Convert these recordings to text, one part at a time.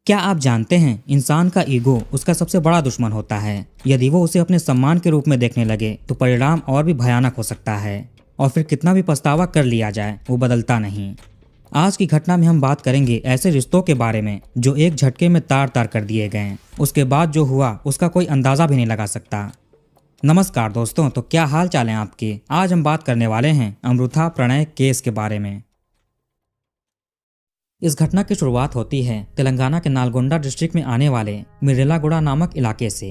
क्या आप जानते हैं इंसान का ईगो उसका सबसे बड़ा दुश्मन होता है। यदि वो उसे अपने सम्मान के रूप में देखने लगे तो परिणाम और भी भयानक हो सकता है और फिर कितना भी पछतावा कर लिया जाए वो बदलता नहीं। आज की घटना में हम बात करेंगे ऐसे रिश्तों के बारे में जो एक झटके में तार तार कर दिए गए। उसके बाद जो हुआ उसका कोई अंदाजा भी नहीं लगा सकता। नमस्कार दोस्तों, तो क्या हाल चाल है आपके। आज हम बात करने वाले हैं अमृथा प्रणय केस के बारे में। इस घटना की शुरुआत होती है तेलंगाना के नालगोंडा डिस्ट्रिक्ट में आने वाले मिर्रेलागुड़ा नामक इलाके से।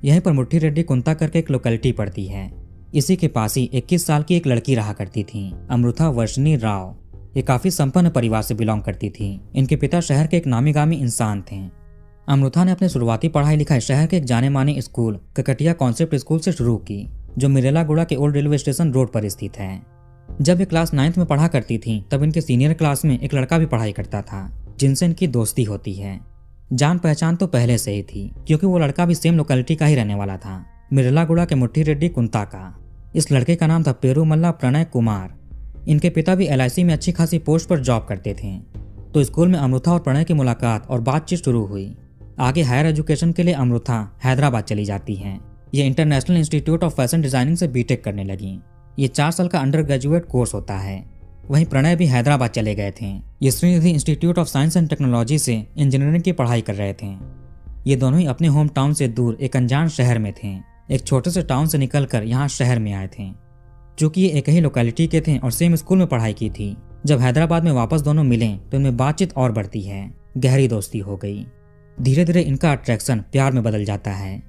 यहीं पर मुट्ठी रेड्डी कुंता करके एक लोकेलिटी पड़ती है। इसी के पास ही 21 साल की एक लड़की रहा करती थी, अमृथा वर्षिनी राव। ये काफी संपन्न परिवार से बिलोंग करती थी। इनके पिता शहर के एक नामी गामी इंसान थे। अमृथा ने अपनी शुरुआती पढ़ाई लिखाई शहर के एक जाने माने स्कूल ककटिया कॉन्सेप्ट स्कूल से शुरू की, जो मिर्रेलागुड़ा के ओल्ड रेलवे स्टेशन रोड पर स्थित है। जब ये क्लास 9th में पढ़ा करती थी तब इनके सीनियर क्लास में एक लड़का भी पढ़ाई करता था जिनसे इनकी दोस्ती होती है। जान पहचान तो पहले से ही थी क्योंकि वो लड़का भी सेम लोकेलिटी का ही रहने वाला था, मिर्रेलागुड़ा के मुट्ठी रेड्डी कुंता का। इस लड़के का नाम था पेरूमल्ला प्रणय कुमार। इनके पिता भी LIC में अच्छी खासी पोस्ट पर जॉब करते थे। तो स्कूल में अमृथा और प्रणय की मुलाकात और बातचीत शुरू हुई। आगे हायर एजुकेशन के लिए अमृथा हैदराबाद चली जाती हैं। ये international institute of fashion designing से BTech करने लगी। ये 4 साल का अंडर ग्रेजुएट कोर्स होता है। वहीं प्रणय भी हैदराबाद चले गए थे। ये Srinidhi institute of science and technology से इंजीनियरिंग की पढ़ाई कर रहे थे। ये दोनों ही अपने होम टाउन से दूर एक अनजान शहर में थे। एक छोटे से टाउन से निकलकर यहाँ शहर में आए थे। चूंकि ये एक ही लोकेलिटी के थे और सेम स्कूल में पढ़ाई की थी, जब हैदराबाद में वापस दोनों मिले तो इनमें बातचीत और बढ़ती है। गहरी दोस्ती हो गई। धीरे धीरे इनका अट्रैक्शन प्यार में बदल जाता है।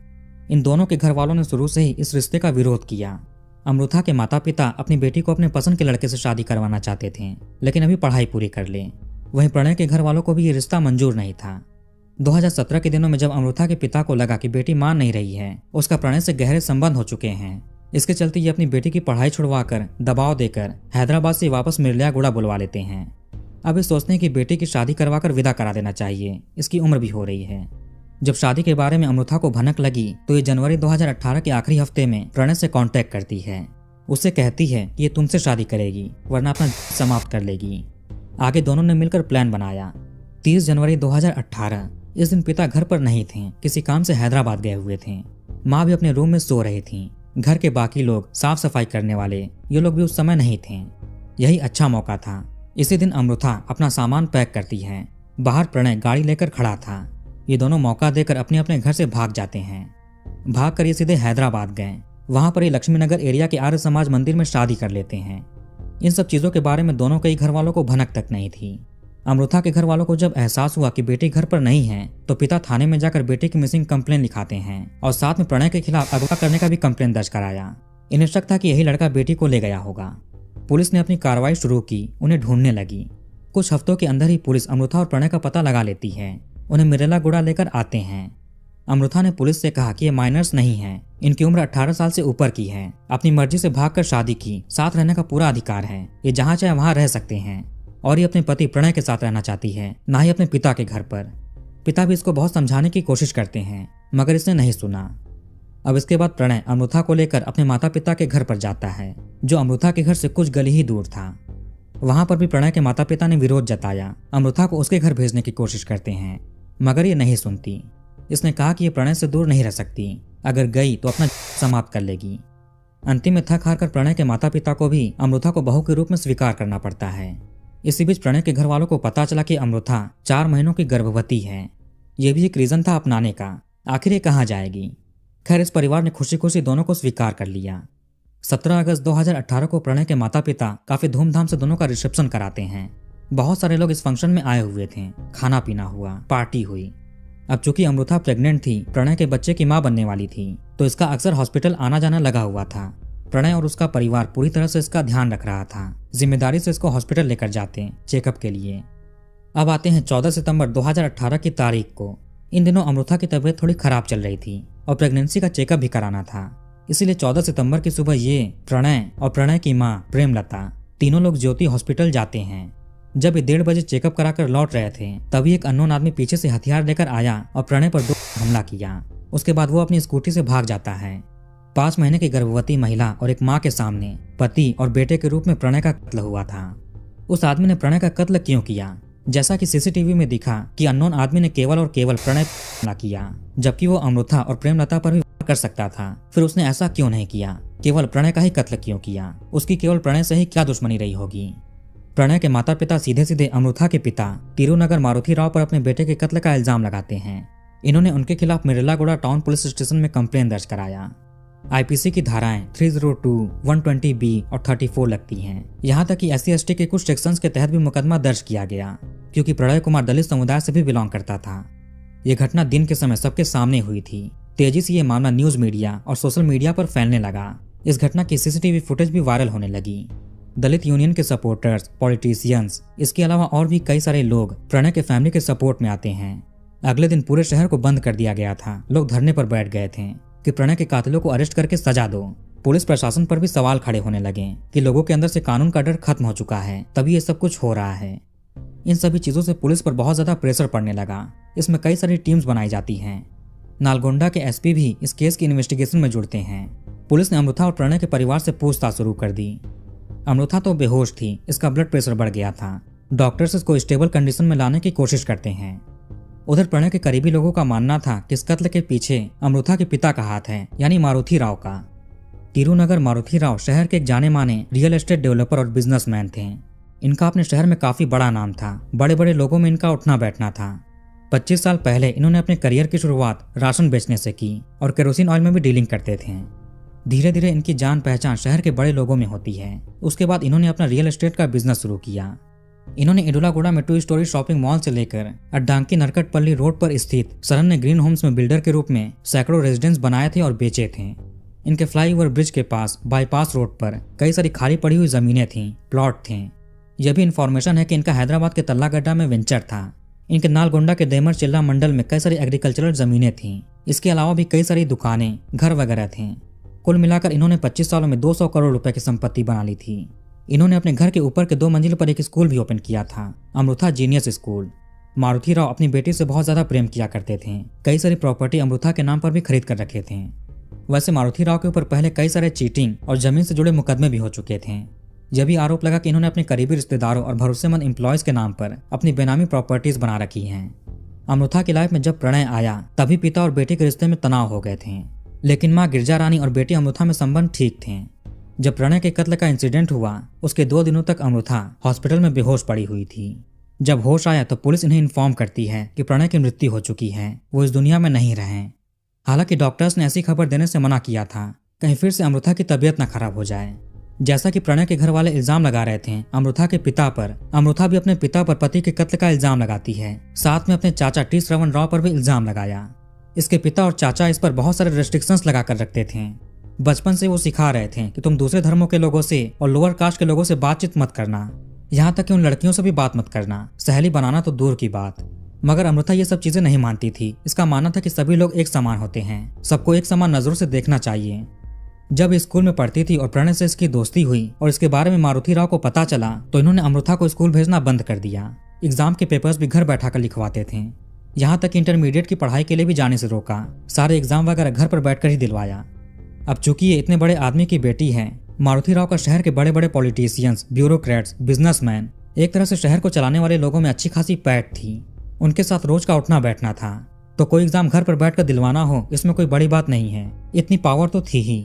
इन दोनों के घर वालों ने शुरू से ही इस रिश्ते का विरोध किया। अमृथा के माता पिता अपनी बेटी को अपने पसंद के लड़के से शादी करवाना चाहते थे, लेकिन अभी पढ़ाई पूरी कर ले। वहीं प्रणय के घर वालों को भी ये रिश्ता मंजूर नहीं था। 2017 के दिनों में जब अमृथा के पिता को लगा कि बेटी मान नहीं रही है, उसका प्रणय से गहरे संबंध हो चुके हैं, इसके चलते ये अपनी बेटी की पढ़ाई छुड़वाकर दबाव देकर हैदराबाद से वापस मिर्रेलागुड़ा बुलवा लेते हैं। अब ये सोचते हैं कि बेटी की शादी करवाकर विदा करा देना चाहिए, इसकी उम्र भी हो रही है। जब शादी के बारे में अमृथा को भनक लगी तो ये जनवरी 2018 के आखिरी हफ्ते में प्रणय से कांटेक्ट करती है। उससे कहती है कि ये तुमसे शादी करेगी वरना अपना समाप्त कर लेगी। आगे दोनों ने मिलकर प्लान बनाया। 30 जनवरी 2018 इस दिन पिता घर पर नहीं थे, किसी काम से हैदराबाद गए हुए थे। माँ भी अपने रूम में सो रही थी। घर के बाकी लोग साफ सफाई करने वाले ये लोग भी उस समय नहीं थे। यही अच्छा मौका था। इसी दिन अमृथा अपना सामान पैक करती है। बाहर प्रणय गाड़ी लेकर खड़ा था। ये दोनों मौका देकर अपने अपने घर से भाग जाते हैं। भाग कर ये सीधे हैदराबाद गए। वहां पर ये लक्ष्मीनगर एरिया के आर्य समाज मंदिर में शादी कर लेते हैं। इन सब चीजों के बारे में दोनों के घर वालों को भनक तक नहीं थी। अमृथा के घर वालों को जब एहसास हुआ कि बेटी घर पर नहीं है तो पिता थाने में जाकर बेटी की मिसिंग कंप्लेन लिखाते हैं और साथ में प्रणय के खिलाफ अगवा करने का भी कंप्लेन दर्ज कराया। इन्हें शक था कि यही लड़का बेटी को ले गया होगा। पुलिस ने अपनी कार्रवाई शुरू की, उन्हें ढूंढने लगी। कुछ हफ्तों के अंदर ही पुलिस अमृथा और प्रणय का पता लगा लेती है। उन्हें मिर्रेलागुड़ा लेकर आते हैं। अमृथा ने पुलिस से कहा कि ये माइनर्स नहीं हैं, इनकी उम्र 18 साल से ऊपर की है। अपनी मर्जी से भागकर शादी की, साथ रहने का पूरा अधिकार है। ये जहां चाहे वहां रह सकते हैं और ये अपने पति प्रणय के साथ रहना चाहती है, ना ही अपने पिता के घर पर। पिता भी इसको बहुत समझाने की कोशिश करते हैं मगर इसने नहीं सुना। अब इसके बाद प्रणय अमृथा को लेकर अपने माता पिता के घर पर जाता है, जो अमृथा के घर से कुछ गली ही दूर था। वहां पर भी प्रणय के माता पिता ने विरोध जताया। अमृथा को उसके घर भेजने की कोशिश करते हैं मगर ये नहीं सुनती। इसने कहा कि ये प्रणय से दूर नहीं रह सकती, अगर गई तो अपना समाप्त कर लेगी। अंतिम में थक हार कर प्रणय के माता पिता को भी अमृथा को बहू के रूप में स्वीकार करना पड़ता है। इसी बीच प्रणय के घर वालों को पता चला कि अमृथा 4 महीनों की गर्भवती है। ये भी एक रीजन था अपनाने का। आखिर ये कहाँ जाएगी। खैर इस परिवार ने खुशी खुशी दोनों को स्वीकार कर लिया। 17 अगस्त 2018 को प्रणय के माता पिता काफी धूमधाम से दोनों का रिसेप्शन कराते हैं। बहुत सारे लोग इस फंक्शन में आए हुए थे। खाना पीना हुआ, पार्टी हुई। अब चूंकि अमृथा प्रेग्नेंट थी, प्रणय के बच्चे की मां बनने वाली थी, तो इसका अक्सर हॉस्पिटल आना जाना लगा हुआ था। प्रणय और उसका परिवार पूरी तरह से इसका ध्यान रख रहा था। जिम्मेदारी से इसको हॉस्पिटल लेकर जाते चेकअप के लिए। अब आते हैं 14 सितंबर 2018 की तारीख को। इन दिनों अमृथा की तबीयत थोड़ी खराब चल रही थी और प्रेगनेंसी का चेकअप भी कराना था। इसीलिए 14 सितंबर की सुबह ये प्रणय और प्रणय की मां प्रेमलता तीनों लोग ज्योति हॉस्पिटल जाते हैं। जब ये 1:30 बजे चेकअप कराकर लौट रहे थे तभी एक अननोन आदमी पीछे से हथियार लेकर आया और प्रणय पर 2 हमला किया। उसके बाद वो अपनी स्कूटी से भाग जाता है। 5 महीने की गर्भवती महिला और एक माँ के सामने पति और बेटे के रूप में प्रणय का कत्ल हुआ था। उस आदमी ने प्रणय का कत्ल क्यों किया, जैसा कि सीसीटीवी में दिखा कि अननोन आदमी ने केवल और केवल प्रणय हमला किया, जबकि वो अमृता और प्रेमलता पर भी वार कर सकता था। फिर उसने ऐसा क्यों नहीं किया? केवल प्रणय का ही कत्ल क्यों किया? उसकी केवल प्रणय से ही क्या दुश्मनी रही होगी? प्रणय के माता पिता सीधे सीधे अमृता के पिता तिरुनगर मारुति राव पर अपने बेटे के कत्ल का इल्जाम लगाते हैं। इन्होंने उनके खिलाफ मिर्जागुड़ा टाउन पुलिस स्टेशन में कंप्लेन दर्ज कराया। आईपीसी की धाराएं 302, 120B और 34 लगती हैं। यहाँ तक कि SC/ST के कुछ सेक्शंस के तहत भी मुकदमा दर्ज किया गया, क्योंकि प्रणय कुमार दलित समुदाय से भी बिलोंग करता था। ये घटना दिन के समय सबके सामने हुई थी। तेजी से ये मामला न्यूज मीडिया और सोशल मीडिया पर फैलने लगा। इस घटना की सीसीटीवी फुटेज भी वायरल होने लगी। दलित यूनियन के सपोर्टर्स, पॉलिटिशियंस, इसके अलावा और भी कई सारे लोग प्रणय के फैमिली के सपोर्ट में आते हैं। अगले दिन पूरे शहर को बंद कर दिया गया था। लोग धरने पर बैठ गए थे कि प्रणय के कातिलों को अरेस्ट करके सजा दो। पुलिस प्रशासन पर भी सवाल खड़े होने लगे कि लोगों के अंदर से कानून का डर खत्म हो चुका है, तभी ये सब कुछ हो रहा है। इन सभी चीजों से पुलिस पर बहुत ज्यादा प्रेशर पड़ने लगा। इसमें कई सारी टीम्स बनाई जाती हैं। नालगोंडा के एसपी भी इस केस की इन्वेस्टिगेशन में जुड़ते हैं। पुलिस ने अमृता और प्रणय के परिवार से पूछताछ शुरू कर दी। अमृता तो बेहोश थी, इसका ब्लड प्रेशर बढ़ गया था। डॉक्टर्स इसको स्टेबल कंडीशन में लाने की कोशिश करते हैं। उधर प्रणय के करीबी लोगों का मानना था कि इस कत्ल के पीछे अमृता के पिता का हाथ है, यानी मारुति राव का। तिरुनगर मारुति राव शहर के एक जाने माने रियल एस्टेट डेवलपर और बिजनेसमैन थे। इनका अपने शहर में काफी बड़ा नाम था। बड़े बड़े लोगों में इनका उठना बैठना था। 25 साल पहले इन्होंने अपने करियर की शुरुआत राशन बेचने से की और केरोसिन ऑयल में भी डीलिंग करते थे। धीरे धीरे इनकी जान पहचान शहर के बड़े लोगों में होती है। उसके बाद इन्होंने अपना रियल एस्टेट का बिजनेस शुरू किया। इन्होंने इडुलागुड़ा में 2 स्टोरी शॉपिंग मॉल से लेकर अड्डांकी नरकटपल्ली रोड पर स्थित सरन्य ग्रीन होम्स में बिल्डर के रूप में सैकड़ों रेजिडेंस बनाए थे और बेचे थे। इनके फ्लाईओवर ब्रिज के पास बाईपास रोड पर कई सारी खाली पड़ी हुई जमीनें थीं, प्लॉट थे। यह भी इन्फॉर्मेशन है कि इनका हैदराबाद के तल्लागड्डा में वेंचर था। इनके नालगोंडा के देमर चिल्ला मंडल में कई सारी एग्रीकल्चरल जमीनें थीं। इसके अलावा भी कई सारी दुकानें, घर वगैरह थे। कुल मिलाकर इन्होंने 25 सालों में 200 करोड़ रुपए की संपत्ति बना ली थी। इन्होंने अपने घर के ऊपर के 2 मंजिल पर एक स्कूल भी ओपन किया था, अमृता जीनियस स्कूल। मारुति राव अपनी बेटी से बहुत ज्यादा प्रेम किया करते थे। कई सारी प्रॉपर्टी अमृता के नाम पर भी खरीद कर रखे थे। वैसे मारुति राव के ऊपर पहले कई सारे चीटिंग और जमीन से जुड़े मुकदमे भी हो चुके थे। यह भी आरोप लगा कि इन्होंने अपने करीबी रिश्तेदारों और भरोसेमंद एम्प्लॉयज के नाम पर अपनी बेनामी प्रॉपर्टीज बना रखी हैं। अमृता की लाइफ में जब प्रणय आया तभी पिता और बेटी के रिश्ते में तनाव हो गए थे, लेकिन माँ गिरजा रानी और बेटी अमृता में संबंध ठीक थे। जब प्रणय के कत्ल का इंसिडेंट हुआ उसके 2 दिनों तक अमृता हॉस्पिटल में बेहोश पड़ी हुई थी। जब होश आया तो पुलिस इन्हें इन्फॉर्म करती है कि प्रणय की मृत्यु हो चुकी है, वो इस दुनिया में नहीं रहे। हालांकि डॉक्टर्स ने ऐसी खबर देने से मना किया था, कहीं फिर से अमृता की तबीयत न खराब हो जाए। जैसा कि प्रणय के घर वाले इल्जाम लगा रहे थे अमृता के पिता पर, अमृता भी अपने पिता पर पति के कत्ल का इल्जाम लगाती है। साथ में अपने चाचा टी श्रवण राव पर भी इल्जाम लगाया। इसके पिता और चाचा इस पर बहुत सारे रेस्ट्रिक्शंस लगा कर रखते थे। बचपन से वो सिखा रहे थे कि तुम दूसरे धर्मों के लोगों से और लोअर कास्ट के लोगों से बातचीत मत करना, यहाँ तक कि उन लड़कियों से भी बात मत करना, सहेली बनाना तो दूर की बात। मगर अमृता ये सब चीजें नहीं मानती थी। इसका मानना था कि सभी लोग एक समान होते हैं, सबको एक समान नजरों से देखना चाहिए। जब स्कूल में पढ़ती थी और प्रणय से इसकी दोस्ती हुई और इसके बारे में मारुति राव को पता चला तो इन्होंने अमृता को स्कूल भेजना बंद कर दिया। एग्जाम के पेपर्स भी घर बैठा कर लिखवाते थे। यहाँ तक इंटरमीडिएट की पढ़ाई के लिए भी जाने से रोका। सारे एग्जाम वगैरह घर पर बैठकर ही दिलवाया। अब चूंकि ये इतने बड़े आदमी की बेटी है, मारुति राव का शहर के बड़े बड़े पॉलिटिशियंस, ब्यूरोक्रेट्स, बिजनेसमैन, एक तरह से शहर को चलाने वाले लोगों में अच्छी खासी पैठ थी। उनके साथ रोज का उठना बैठना था, तो कोई एग्जाम घर पर बैठकर दिलवाना हो इसमें कोई बड़ी बात नहीं है। इतनी पावर तो थी ही।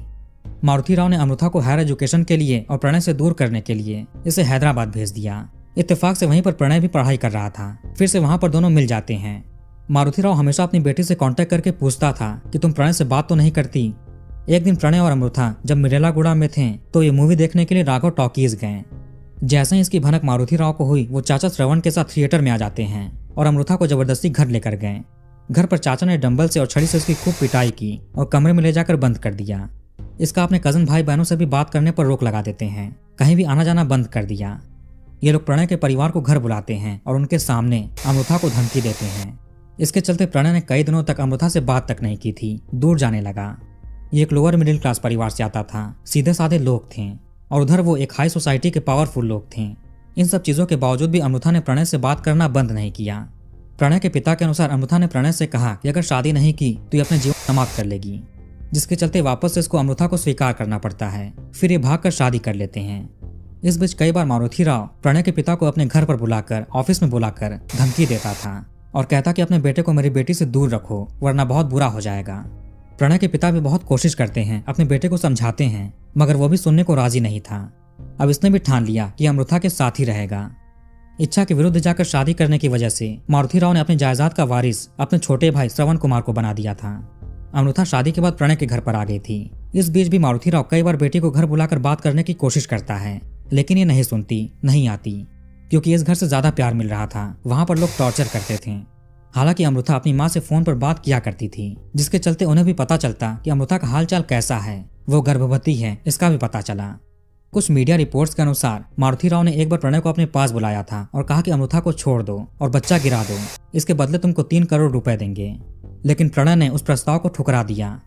मारुति राव ने अमृता को हायर एजुकेशन के लिए और प्रणय से दूर करने के लिए इसे हैदराबाद भेज दिया। इत्तेफाक से वहीं पर प्रणय भी पढ़ाई कर रहा था। फिर से वहां पर दोनों मिल जाते हैं। मारुति राव हमेशा अपनी बेटी से कांटेक्ट करके पूछता था कि तुम प्रणय से बात तो नहीं करती। एक दिन प्रणय और अमृता जब मिरेलागुड़ा में थे तो ये मूवी देखने के लिए राघव टॉकीज गए। जैसे ही इसकी भनक मारुति राव को हुई वो चाचा श्रवण के साथ थिएटर में आ जाते हैं और अमृता को जबरदस्ती घर लेकर गए। घर पर चाचा ने डंबल से और छड़ी से उसकी खूब पिटाई की और कमरे में ले जाकर बंद कर दिया। इसका अपने कजन भाई बहनों से भी बात करने पर रोक लगा देते हैं। कहीं भी आना जाना बंद कर दिया। ये लोग प्रणय के परिवार को घर बुलाते हैं और उनके सामने अमृता को धमकी देते हैं। इसके चलते प्रणय ने कई दिनों तक अमृता से बात तक नहीं की थी, दूर जाने लगा। ये एक लोअर मिडिल क्लास परिवार से आता था, सीधे साधे लोग थे, और उधर वो एक हाई सोसाइटी के पावरफुल लोग थे। इन सब चीजों के बावजूद भी अमृता ने प्रणय से बात करना बंद नहीं किया। प्रणय के पिता के अनुसार अमृता ने प्रणय से कहा कि अगर शादी नहीं की तो ये अपने जीवन समाप्त कर लेगी, जिसके चलते वापस से इसको अमृता को स्वीकार करना पड़ता है। फिर ये भागकर शादी कर लेते हैं। इस बीच कई बार मारुति राव प्रणय के पिता को अपने घर पर बुलाकर ऑफिस में बुलाकर धमकी देता था और कहता कि अपने बेटे को मेरी बेटी से दूर रखो वरना बहुत बुरा हो जाएगा। प्रणय के पिता भी बहुत कोशिश करते हैं, अपने बेटे को समझाते हैं, मगर वो भी सुनने को राजी नहीं था। अब इसने भी ठान लिया कि अमृता के साथ ही रहेगा। इच्छा के विरुद्ध जाकर शादी करने की वजह से मारुति राव ने अपनी जायदाद का वारिस अपने छोटे भाई श्रवण कुमार को बना दिया था। अमृता शादी के बाद प्रणय के घर पर आ गई थी। इस बीच भी मारुति राव कई बार बेटी को घर बुलाकर बात करने की कोशिश करता है, लेकिन ये नहीं सुनती, नहीं आती, क्योंकि इस घर से ज्यादा प्यार मिल रहा था। वहां पर लोग टॉर्चर करते थे। हालांकि अमृता अपनी माँ से फोन पर बात किया करती थी, जिसके चलते उन्हें भी पता चलता कि अमृता का हालचाल कैसा है, वो गर्भवती है, इसका भी पता चला। कुछ मीडिया रिपोर्ट्स के अनुसार मारुति राव ने एक बार प्रणय को अपने पास बुलाया था और कहा कि अमृता को छोड़ दो और बच्चा गिरा दो, इसके बदले तुमको 3 करोड़ रुपए देंगे। लेकिन प्रणय ने उस प्रस्ताव को ठुकरा दिया।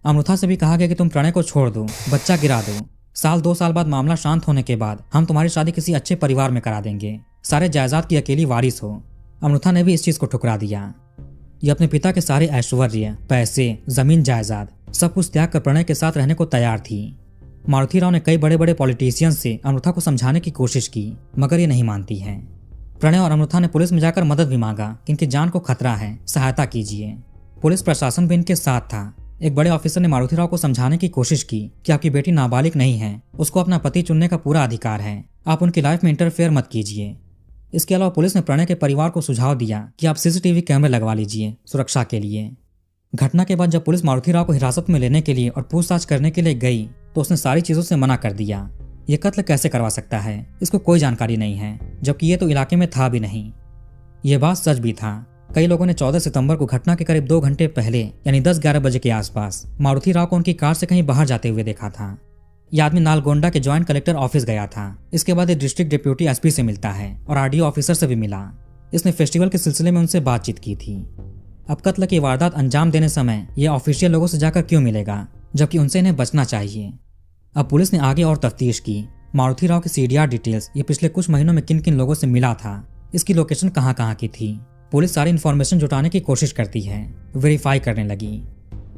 अमृता से भी कहा गया कि तुम प्रणय को छोड़ दो, बच्चा गिरा दो, 2 साल बाद मामला शांत होने के बाद हम तुम्हारी शादी किसी अच्छे परिवार में करा देंगे, सारे जायदाद की अकेली वारिस हो। अमृता ने भी इस चीज को ठुकरा दिया। ये अपने पिता के सारे ऐश्वर्य, पैसे, जमीन जायदाद सब कुछ त्याग कर प्रणय के साथ रहने को तैयार थी। मारुति राव ने कई बड़े बड़े पॉलिटिशियंस से अमृता को समझाने की कोशिश की, मगर ये नहीं मानती है। प्रणय और अमृता ने पुलिस में जाकर मदद भी मांगा कि इनकी जान को खतरा है, सहायता कीजिए। पुलिस प्रशासन भी इनके साथ था। एक बड़े ऑफिसर ने मारुति राव को समझाने की कोशिश की कि आपकी बेटी नाबालिग नहीं है, उसको अपना पति चुनने का पूरा अधिकार है, आप उनकी लाइफ में इंटरफेयर मत कीजिए। इसके अलावा पुलिस ने प्रणय के परिवार को सुझाव दिया कि आप सीसीटीवी कैमरे लगवा लीजिए सुरक्षा के लिए। घटना के बाद जब पुलिस मारुति राव को हिरासत में लेने के लिए और पूछताछ करने के लिए गई तो उसने सारी चीजों से मना कर दिया। ये कत्ल कैसे करवा सकता है, इसको कोई जानकारी नहीं है, जबकि ये तो इलाके में था भी नहीं। ये बात सच भी था। कई लोगों ने 14 सितंबर को घटना के करीब 2 घंटे पहले यानी 10-11 बजे के आसपास मारुति राव को उनकी कार से कहीं बाहर जाते हुए देखा था। यह आदमी नालगोंडा के ज्वाइंट कलेक्टर ऑफिस गया था। इसके बाद ये डिस्ट्रिक्ट डिप्यूटी एसपी से मिलता है और आरडीओ ऑफिसर से भी मिला। इसने फेस्टिवल के सिलसिले में उनसे बातचीत की थी। अब कत्ल की वारदात अंजाम देने समय यह ऑफिशियल लोगों से जाकर क्यों मिलेगा, जबकि उनसे इन्हें बचना चाहिए। अब पुलिस ने आगे और तफ्तीश की। मारुति राव की सीडीआर डिटेल्स, ये पिछले कुछ महीनों में किन किन लोगों से मिला था, इसकी लोकेशन कहाँ कहाँ की थी, पुलिस सारी इन्फॉर्मेशन जुटाने की कोशिश करती है, वेरीफाई करने लगी।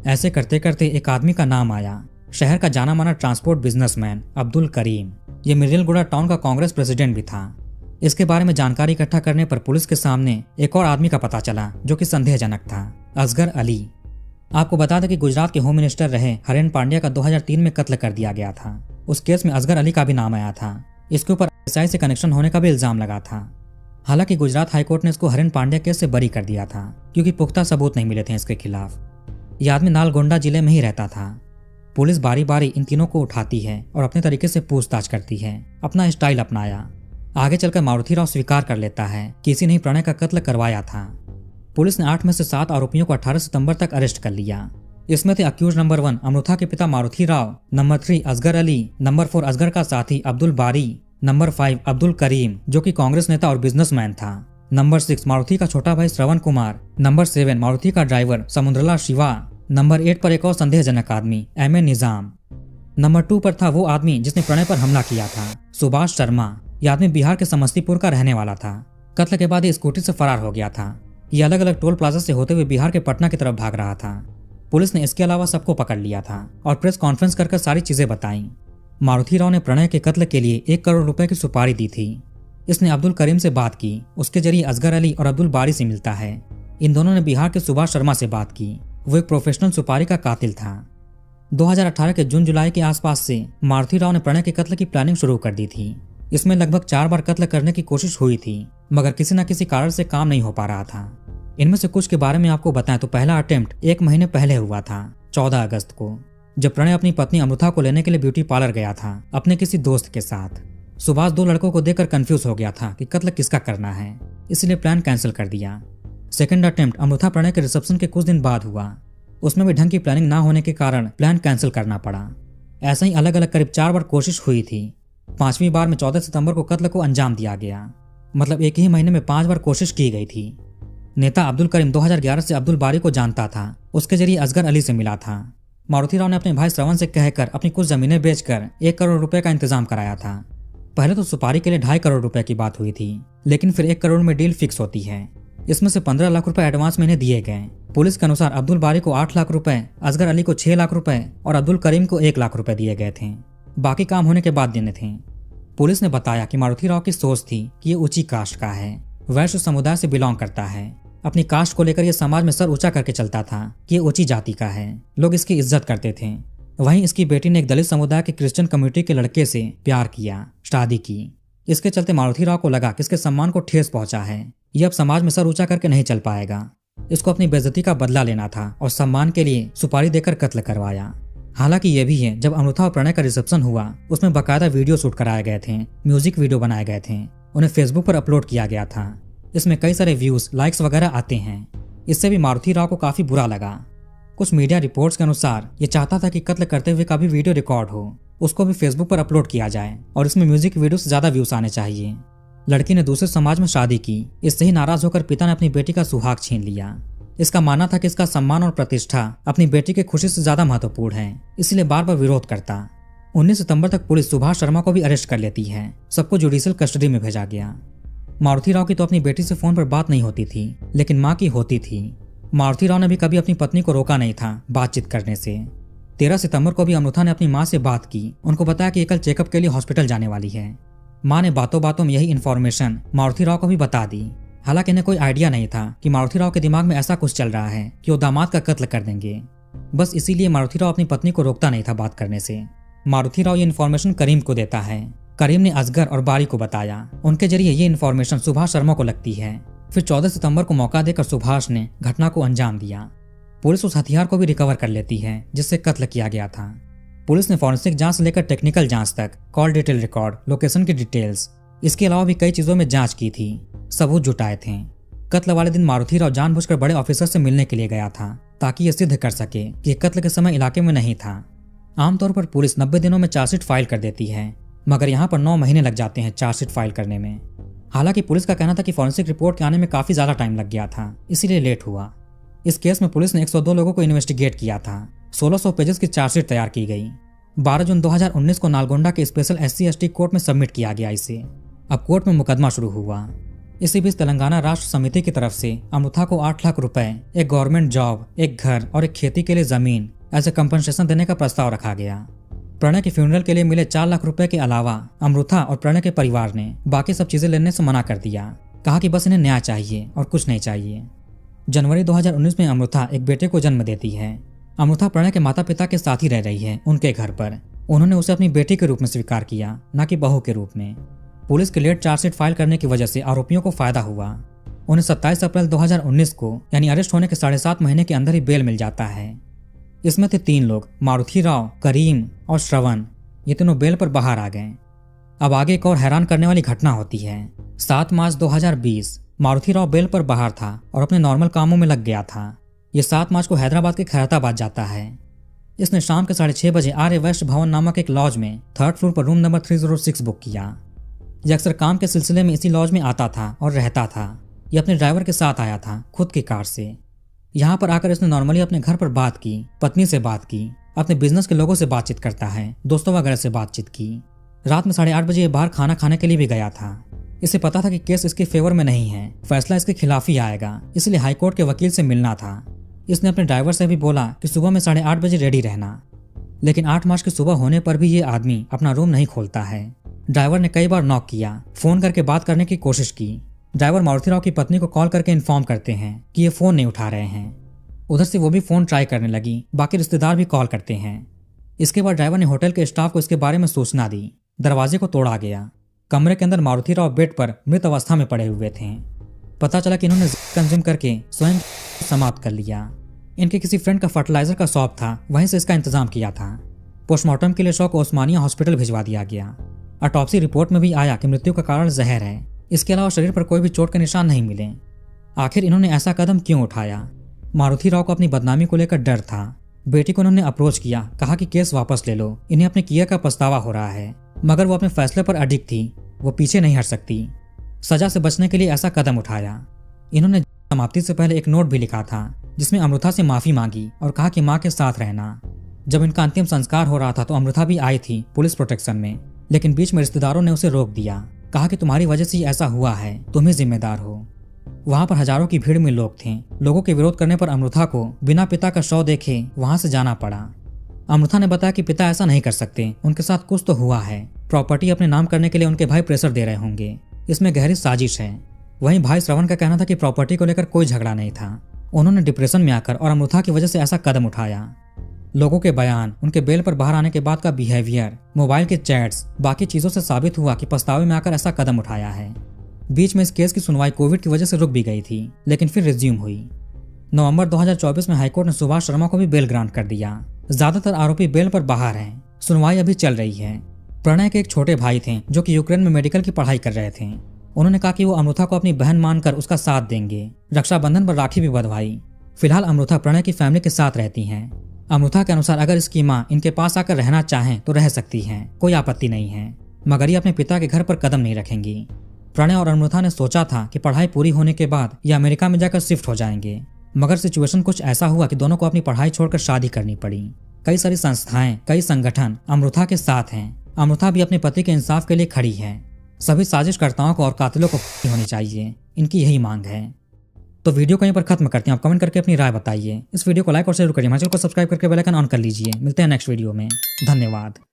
ऐसे करते करते एक आदमी का नाम आया, शहर का जाना माना ट्रांसपोर्ट बिजनेसमैन अब्दुल करीम। ये मिर्जलगुड़ा टाउन का कांग्रेस प्रेसिडेंट भी था। इसके बारे में जानकारी इकट्ठा करने पर पुलिस के सामने एक और आदमी का पता चला जो कि संदेहजनक था, असगर अली। आपको बता दें कि गुजरात के होम मिनिस्टर रहे हरेन पांड्या का 2003 में कत्ल कर दिया गया था। उस केस में असगर अली का भी नाम आया था। इसके ऊपर ISI से कनेक्शन होने का भी इल्जाम लगा था। हालांकि गुजरात हाईकोर्ट ने इसको हरेन पांड्या केस से बरी कर दिया था, क्योंकि पुख्ता सबूत नहीं मिले थे इसके खिलाफ। यह आदमी नालगोंडा जिले में ही रहता था। पुलिस बारी बारी इन तीनों को उठाती है और अपने तरीके से पूछताछ करती है, अपना स्टाइल अपनाया। आगे चलकर मारुति राव स्वीकार कर लेता है कि किसी ने प्रणय का कत्ल करवाया था। पुलिस ने 8 में से 7 आरोपियों को 18 सितंबर तक अरेस्ट कर लिया। इसमें थे अक्यूज नंबर 1 अमृता के पिता मारुति राव, नंबर 3 असगर अली, नंबर 4 असगर का साथी अब्दुल बारी, नंबर 5 अब्दुल करीम जो कि कांग्रेस नेता और बिजनेसमैन था, नंबर 6 मारुति का छोटा भाई श्रवण कुमार, नंबर 7 मारुति का ड्राइवर समुद्रला शिवा, नंबर 8 पर एक और संदेहजनक आदमी एमए निजाम, नंबर 2 पर था वो आदमी जिसने प्रणय पर हमला किया था, सुभाष शर्मा। यह आदमी बिहार के समस्तीपुर का रहने वाला था। कत्ल के बाद ये स्कूटी से फरार हो गया था। ये अलग अलग टोल प्लाजा से होते हुए बिहार के पटना की तरफ भाग रहा था। पुलिस ने इसके अलावा सबको पकड़ लिया था और प्रेस कॉन्फ्रेंस कर सारी चीजें बताई। मारुति राव ने प्रणय के कत्ल के लिए 1 करोड़ रुपए की सुपारी दी थी। इसने अब्दुल करीम से बात की, उसके जरिए असगर अली और अब्दुल बारी से मिलता है। इन दोनों ने बिहार के सुभाष शर्मा से बात की, वो एक प्रोफेशनल सुपारी का कातिल था। 2018 के जून जुलाई के आसपास से मारुति राव ने प्रणय के कत्ल की प्लानिंग शुरू कर दी थी। इसमें लगभग 4 बार कत्ल करने की कोशिश हुई थी, मगर किसी न किसी कारण से काम नहीं हो पा रहा था। इनमें से कुछ के बारे में आपको बताएं तो पहला अटेम्प्ट 1 महीने पहले हुआ था, 14 अगस्त को, जब प्रणय अपनी पत्नी अमृता को लेने के लिए ब्यूटी पार्लर गया था अपने किसी दोस्त के साथ। सुभाष 2 लड़कों को देखकर कंफ्यूज हो गया था कि कत्ल किसका करना है, इसलिए प्लान कैंसिल कर दिया। सेकंड अटेम्प्ट अमृता प्रणय के रिसेप्शन के कुछ दिन बाद हुआ। उसमें भी ढंग की प्लानिंग ना होने के कारण प्लान कैंसिल करना पड़ा। ऐसा ही अलग अलग करीब 4 बार कोशिश हुई थी। 5वीं बार में 14 सितंबर को कत्ल को अंजाम दिया गया। मतलब एक ही महीने में 5 बार कोशिश की गई थी। नेता अब्दुल करीम 2011 से अब्दुल बारी को जानता था, उसके जरिए असगर अली से मिला था। मारुति राव ने अपने भाई श्रवण से कहकर अपनी कुछ जमीनें बेचकर 1 करोड़ रुपए का इंतजाम कराया था। पहले तो सुपारी के लिए 2.5 करोड़ रुपए की बात हुई थी, लेकिन फिर 1 करोड़ में डील फिक्स होती है। इसमें से 15 लाख रुपए एडवांस में इन्हें दिए गए। पुलिस के अनुसार अब्दुल बारी को 8 लाख रुपए, असगर अली को 6 लाख रुपए और अब्दुल करीम को 1 लाख रुपए दिए गए थे। बाकी काम होने के बाद देने थे। पुलिस ने बताया कि मारुति राव की सोच थी कि ये ऊंची कास्ट का है, वैश्य समुदाय से बिलोंग करता है। अपनी कास्ट को लेकर ये समाज में सर ऊंचा करके चलता था कि ये ऊंची जाति का है, लोग इसकी इज्जत करते थे। वहीं इसकी बेटी ने एक दलित समुदाय के क्रिश्चियन कम्युनिटी के लड़के से प्यार किया, शादी की। इसके चलते मारुति राव को लगा कि इसके सम्मान को ठेस पहुंचा है, ये अब समाज में सर ऊंचा करके नहीं चल पाएगा। इसको अपनी बेइज्जती का बदला लेना था और सम्मान के लिए सुपारी देकर कत्ल करवाया। हालांकि ये भी है, जब अमृता और प्रणय का रिसेप्शन हुआ उसमें बाकायदा वीडियो शूट कराए गए थे, म्यूजिक वीडियो बनाए गए थे, उन्हें फेसबुक पर अपलोड किया गया था। इसमें कई सारे व्यूज, लाइक्स वगैरह आते हैं। इससे भी मारुति राव को काफी बुरा लगा। कुछ मीडिया रिपोर्ट्स के अनुसार ये चाहता था कि कत्ल करते हुए का भी वीडियो रिकॉर्ड हो, उसको भी फेसबुक पर अपलोड किया जाए और इसमें म्यूजिक वीडियो से ज्यादा व्यूज आने चाहिए। लड़की ने दूसरे समाज में शादी की। इससे ही नाराज होकर पिता ने अपनी बेटी का सुहाग छीन लिया। इसका मानना था कि इसका सम्मान और प्रतिष्ठा अपनी बेटी की खुशी से ज्यादा महत्वपूर्ण है, इसलिए बार बार विरोध करता। 19 सितंबर तक पुलिस सुभाष शर्मा को भी अरेस्ट कर लेती है। सबको जुडिशियल कस्टडी में भेजा गया। मारुति राव की तो अपनी बेटी से फोन पर बात नहीं होती थी, लेकिन मां की होती थी। मारुति राव ने भी कभी अपनी पत्नी को रोका नहीं था बातचीत करने से। 13 सितंबर को भी अमृता ने अपनी मां से बात की, उनको बताया कि कल चेकअप के लिए हॉस्पिटल जाने वाली है। मां ने बातों बातों में यही इन्फॉर्मेशन मारुति राव को भी बता दी। हालांकि इन्हें कोई आइडिया नहीं था कि मारुति राव के दिमाग में ऐसा कुछ चल रहा है कि वो दामाद का कत्ल कर देंगे। बस इसीलिए मारुति राव अपनी पत्नी को रोकता नहीं था बात करने से। मारुति राव ये इन्फॉर्मेशन करीम को देता है। करीम ने असगर और बारी को बताया। उनके जरिए ये इन्फॉर्मेशन सुभाष शर्मा को लगती है। फिर 14 सितंबर को मौका देकर सुभाष ने घटना को अंजाम दिया। पुलिस उस हथियार को भी रिकवर कर लेती है जिससे कत्ल किया गया था। पुलिस ने फॉरेंसिक जांच से लेकर टेक्निकल जांच तक कॉल डिटेल रिकॉर्ड, लोकेशन की डिटेल्स, इसके अलावा भी कई चीजों में जांच की थी, सबूत जुटाए थे। कत्ल वाले दिन मारुति राव जानबूझकर बड़े ऑफिसर से मिलने के लिए गया था ताकि ये सिद्ध कर सके कि कत्ल के समय इलाके में नहीं था। आमतौर पर पुलिस 90 दिनों में चार्जशीट फाइल कर देती है, मगर यहाँ पर 9 महीने लग जाते हैं चार्जशीट फाइल करने में। हालांकि पुलिस का कहना था कि फॉरेंसिक रिपोर्ट के आने में काफी ज्यादा टाइम लग गया था, इसीलिए लेट हुआ। इस केस में पुलिस ने 102 लोगों को इन्वेस्टिगेट किया था। 1600 पेजेस की चार्जशीट तैयार की गई। 12 जून 2019 को नालगोंडा के स्पेशल SC/ST कोर्ट में सबमिट किया गया इसे। अब कोर्ट में मुकदमा शुरू हुआ। इसी बीच तेलंगाना राष्ट्र समिति की तरफ से अमृता को 8 लाख रुपए, एक गवर्नमेंट जॉब, एक घर और एक खेती के लिए जमीन एज ए कंपनसेशन देने का प्रस्ताव रखा गया। प्रणय के फ्यूनरल के लिए मिले 4 लाख रुपए के अलावा अमृता और प्रणय के परिवार ने बाकी सब चीजें लेने से मना कर दिया। कहा कि बस इन्हें न्याय चाहिए और कुछ नहीं चाहिए। जनवरी 2019 में अमृता एक बेटे को जन्म देती है। अमृता प्रणय के माता पिता के साथ ही रह रही है उनके घर पर। उन्होंने उसे अपनी बेटी के रूप में स्वीकार किया, न कि बहू के रूप में। पुलिस के लेट चार्जशीट फाइल करने की वजह से आरोपियों को फायदा हुआ। उन्हें 27 अप्रैल 2019 को यानी अरेस्ट होने के 7.5 महीने के अंदर ही बेल मिल जाता है। इसमें थे 3 लोग, मारुति राव, करीम और श्रवण। ये तीनों बेल पर बाहर आ गए। अब आगे एक और हैरान करने वाली घटना होती है। 7 मार्च 2020 मारुति राव बेल पर बाहर था और अपने नॉर्मल कामों में लग गया था। ये 7 मार्च को हैदराबाद के खैरताबाद जाता है। इसने शाम के 6:30 बजे आर्य वैश्य भवन नामक एक लॉज में 3rd फ्लोर पर रूम नंबर 306 बुक किया। यह अक्सर काम के सिलसिले में इसी लॉज में आता था और रहता था। यह अपने ड्राइवर के साथ आया था, खुद की कार से। यहाँ पर आकर इसने नॉर्मली अपने घर पर बात की, पत्नी से बात की, अपने बिजनेस के लोगों से बातचीत करता है, दोस्तों वगैरह से बातचीत की। रात में 8:30 बजे ये बाहर खाना खाने के लिए भी गया था। इसे पता था कि केस इसके फेवर में नहीं है, फैसला इसके खिलाफ ही आएगा, इसलिए हाईकोर्ट के वकील से मिलना था। इसने अपने ड्राइवर से भी बोला कि सुबह में 8:30 बजे रेडी रहना। लेकिन 8 मार्च की सुबह होने पर भी ये आदमी अपना रूम नहीं खोलता है। ड्राइवर ने कई बार नॉक किया, फोन करके बात करने की कोशिश की। ड्राइवर मारुति राव की पत्नी को कॉल करके इन्फॉर्म करते हैं कि ये फोन नहीं उठा रहे हैं। उधर से वो भी फोन ट्राई करने लगी, बाकी रिश्तेदार भी कॉल करते हैं। इसके बाद ड्राइवर ने होटल के स्टाफ को इसके बारे में सूचना दी। दरवाजे को तोड़ा गया। कमरे के अंदर मारुति राव बेड पर मृत अवस्था में पड़े हुए थे। पता चला कि इन्होंने कंज्यूम करके स्वयं समाप्त कर लिया। इनके किसी फ्रेंड का फर्टिलाइजर का शॉप था, वहीं से इसका इंतजाम किया था। पोस्टमार्टम के लिए शव को ओस्मानिया हॉस्पिटल भिजवा दिया गया। ऑटोप्सी रिपोर्ट में भी आया कि मृत्यु का कारण जहर है। इसके अलावा शरीर पर कोई भी चोट के निशान नहीं मिले। आखिर इन्होंने ऐसा कदम क्यों उठाया? मारुति राव को अपनी बदनामी को लेकर डर था। बेटी को उन्होंने अप्रोच किया, कहा कि केस वापस ले लो, इन्हें अपने किए का पछतावा हो रहा है। मगर वो अपने फैसले पर अडिग थी, वो पीछे नहीं हट सकती। सजा से बचने के लिए ऐसा कदम उठाया। इन्होंने समाप्ति से पहले एक नोट भी लिखा था जिसमें अमृता से माफी मांगी और कहा कि मां के साथ रहना। जब इनका अंतिम संस्कार हो रहा था तो अमृता भी आई थी पुलिस प्रोटेक्शन में, लेकिन बीच में रिश्तेदारों ने उसे रोक दिया। कहा कि तुम्हारी वजह से ऐसा हुआ है, तुम ही जिम्मेदार हो। वहां पर हजारों की भीड़ में लोग थे। लोगों के विरोध करने पर अमृता को बिना पिता का शव देखे वहां से जाना पड़ा। अमृता ने बताया कि पिता ऐसा नहीं कर सकते, उनके साथ कुछ तो हुआ है। प्रॉपर्टी अपने नाम करने के लिए उनके भाई प्रेशर दे रहे होंगे, इसमें गहरी साजिश है। वहीं भाई श्रवण का कहना था कि प्रॉपर्टी को लेकर कोई झगड़ा नहीं था, उन्होंने डिप्रेशन में आकर और अमृता की वजह से ऐसा कदम उठाया। लोगों के बयान, उनके बेल पर बाहर आने के बाद का बिहेवियर, मोबाइल के चैट्स, बाकी चीजों से साबित हुआ कि पछतावे में आकर ऐसा कदम उठाया है। बीच में इस केस की सुनवाई कोविड की वजह से रुक भी गई थी, लेकिन फिर रिज्यूम हुई। नवंबर 2024 में हाईकोर्ट ने सुभाष शर्मा को भी बेल ग्रांट कर दिया। ज्यादातर आरोपी बेल पर बाहर हैं, सुनवाई अभी चल रही है। प्रणय के एक छोटे भाई थे जो कि यूक्रेन में मेडिकल की पढ़ाई कर रहे थे। उन्होंने कहा कि वो अमृता को अपनी बहन मानकर उसका साथ देंगे। रक्षाबंधन पर राखी भी बंधवाई। फिलहाल अमृता प्रणय की फैमिली के साथ रहती हैं। अमृता के अनुसार अगर इसकी मां इनके पास आकर रहना चाहें तो रह सकती हैं, कोई आपत्ति नहीं है, मगर ये अपने पिता के घर पर कदम नहीं रखेंगी। प्रणय और अमृता ने सोचा था कि पढ़ाई पूरी होने के बाद ये अमेरिका में जाकर शिफ्ट हो जाएंगे, मगर सिचुएशन कुछ ऐसा हुआ कि दोनों को अपनी पढ़ाई छोड़कर शादी करनी पड़ी। कई सारी संस्थाएं, कई संगठन अमृता के साथ हैं। अमृता भी अपने पति के इंसाफ के लिए खड़ी है। सभी साजिशकर्ताओं को और कातिलों को फांसी होनी चाहिए, इनकी यही मांग है। तो वीडियो कहीं पर खत्म करते हैं। आप कमेंट करके अपनी राय बताइए। इस वीडियो को लाइक और शेयर करिए। हमारे चैनल को सब्सक्राइब करके बेल आइकन ऑन कर लीजिए। मिलते हैं नेक्स्ट वीडियो में। धन्यवाद।